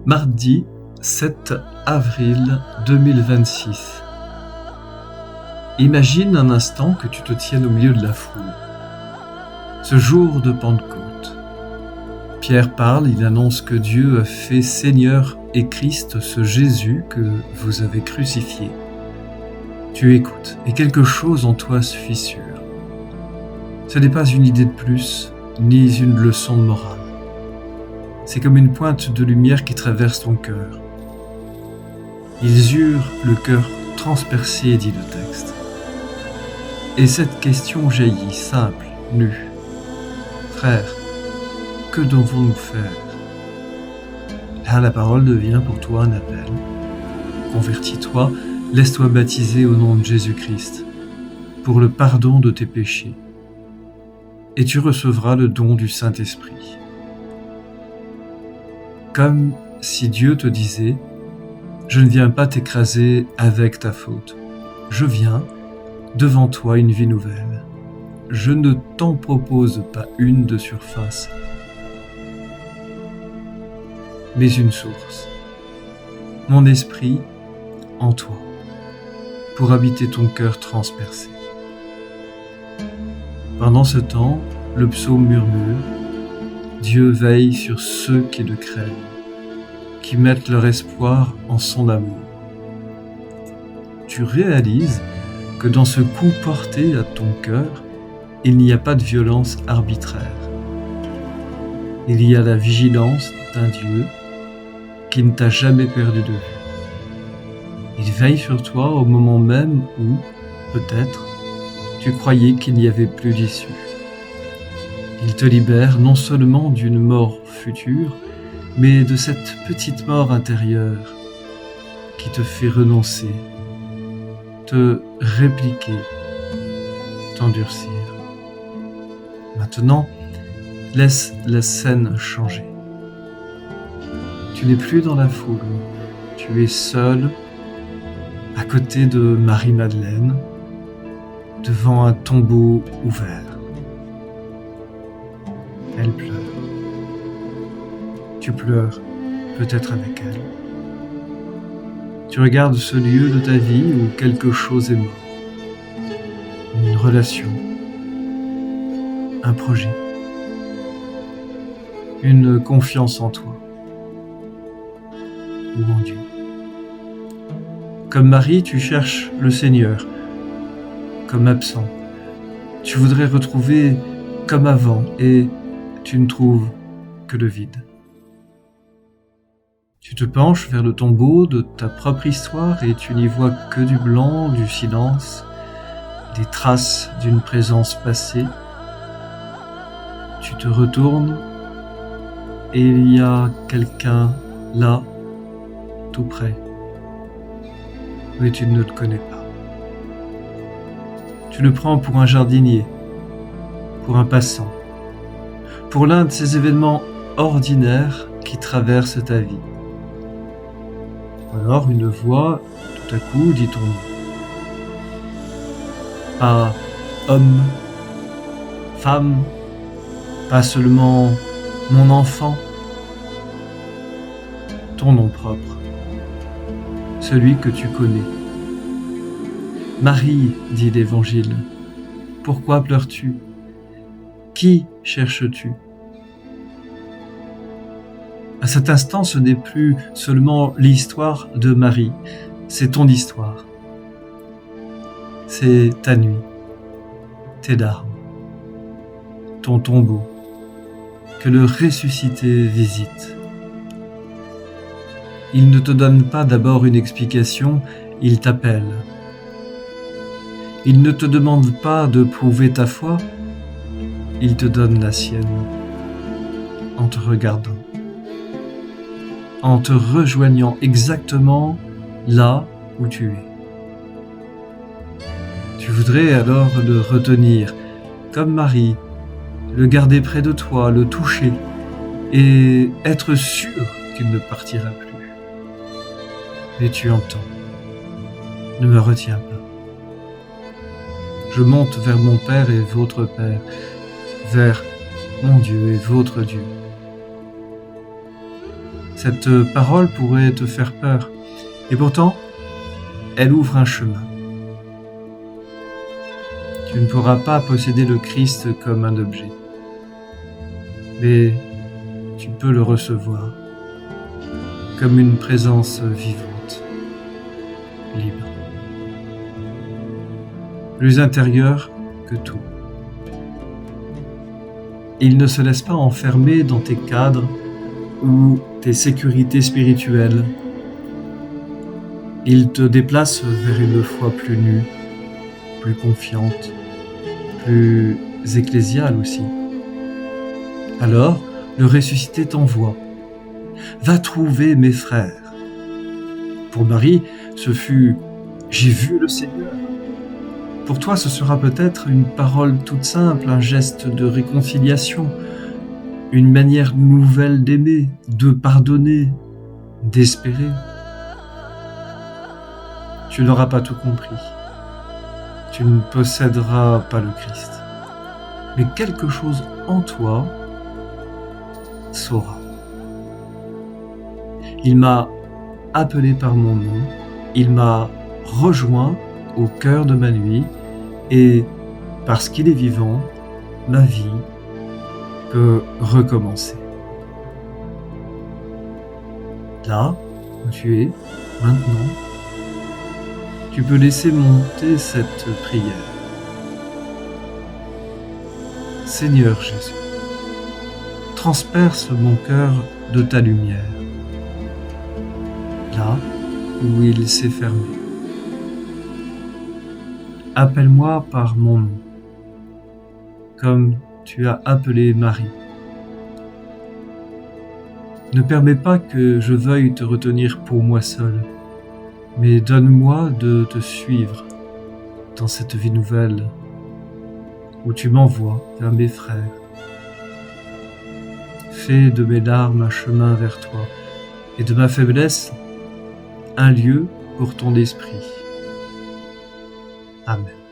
Mardi 7 avril 2026. Imagine un instant que tu te tiennes au milieu de la foule. Ce jour de Pentecôte. Pierre parle, il annonce que Dieu a fait Seigneur et Christ ce Jésus que vous avez crucifié. Tu écoutes et quelque chose en toi se fissure. Ce n'est pas une idée de plus, ni une leçon de morale. C'est comme une pointe de lumière qui traverse ton cœur. Ils eurent le cœur transpercé, dit le texte. Et cette question jaillit, simple, nue. Frère, que devons-nous faire? Là, la parole devient pour toi un appel. Convertis-toi, laisse-toi baptiser au nom de Jésus-Christ, pour le pardon de tes péchés, et tu recevras le don du Saint-Esprit. Comme si Dieu te disait « Je ne viens pas t'écraser avec ta faute. Je viens, devant toi, une vie nouvelle. Je ne t'en propose pas une de surface, mais une source. Mon esprit en toi, pour habiter ton cœur transpercé. » Pendant ce temps, le psaume murmure « Dieu veille sur ceux qui le craignent, qui mettent leur espoir en son amour. » Tu réalises que dans ce coup porté à ton cœur, il n'y a pas de violence arbitraire. Il y a la vigilance d'un Dieu qui ne t'a jamais perdu de vue. Il veille sur toi au moment même où, peut-être, tu croyais qu'il n'y avait plus d'issue. Il te libère non seulement d'une mort future, mais de cette petite mort intérieure qui te fait renoncer, te répliquer, t'endurcir. Maintenant, laisse la scène changer. Tu n'es plus dans la foule, tu es seul, à côté de Marie-Madeleine, devant un tombeau ouvert. Elle pleure. Tu pleures, peut-être avec elle. Tu regardes ce lieu de ta vie où quelque chose est mort. Une relation, un projet, une confiance en toi ou en Dieu. Comme Marie, tu cherches le Seigneur, comme absent. Tu voudrais retrouver comme avant et tu ne trouves que le vide. Tu te penches vers le tombeau de ta propre histoire et tu n'y vois que du blanc, du silence, des traces d'une présence passée. Tu te retournes et il y a quelqu'un là, tout près, mais tu ne le connais pas. Tu le prends pour un jardinier, pour un passant, pour l'un de ces événements ordinaires qui traversent ta vie. Alors une voix, tout à coup, dit ton nom. Pas homme, femme, pas seulement mon enfant, ton nom propre, celui que tu connais. Marie, dit l'Évangile, pourquoi pleures-tu? Qui cherches-tu? À cet instant, ce n'est plus seulement l'histoire de Marie, c'est ton histoire. C'est ta nuit, tes larmes, ton tombeau, que le ressuscité visite. Il ne te donne pas d'abord une explication, il t'appelle. Il ne te demande pas de prouver ta foi, il te donne la sienne, en te regardant, en te rejoignant exactement là où tu es. Tu voudrais alors le retenir, comme Marie, le garder près de toi, le toucher, et être sûr qu'il ne partira plus. Mais tu entends, ne me retiens pas. Je monte vers mon Père et votre Père, vers mon Dieu et votre Dieu. Cette parole pourrait te faire peur, et pourtant, elle ouvre un chemin. Tu ne pourras pas posséder le Christ comme un objet, mais tu peux le recevoir comme une présence vivante, libre, plus intérieure que tout. Il ne se laisse pas enfermer dans tes cadres ou tes sécurités spirituelles. Il te déplace vers une foi plus nue, plus confiante, plus ecclésiale aussi. Alors, le ressuscité t'envoie. Va trouver mes frères. Pour Marie, ce fut « J'ai vu le Seigneur ». Pour toi, ce sera peut-être une parole toute simple, un geste de réconciliation, une manière nouvelle d'aimer, de pardonner, d'espérer. Tu n'auras pas tout compris. Tu ne posséderas pas le Christ. Mais quelque chose en toi saura. Il m'a appelé par mon nom, il m'a rejoint au cœur de ma nuit, et parce qu'il est vivant, ma vie peut recommencer. Là où tu es, maintenant, tu peux laisser monter cette prière. Seigneur Jésus, transperce mon cœur de ta lumière, là où il s'est fermé. Appelle-moi par mon nom, comme tu as appelé Marie. Ne permets pas que je veuille te retenir pour moi seul, mais donne-moi de te suivre dans cette vie nouvelle où tu m'envoies vers mes frères. Fais de mes larmes un chemin vers toi et de ma faiblesse un lieu pour ton esprit. Amen.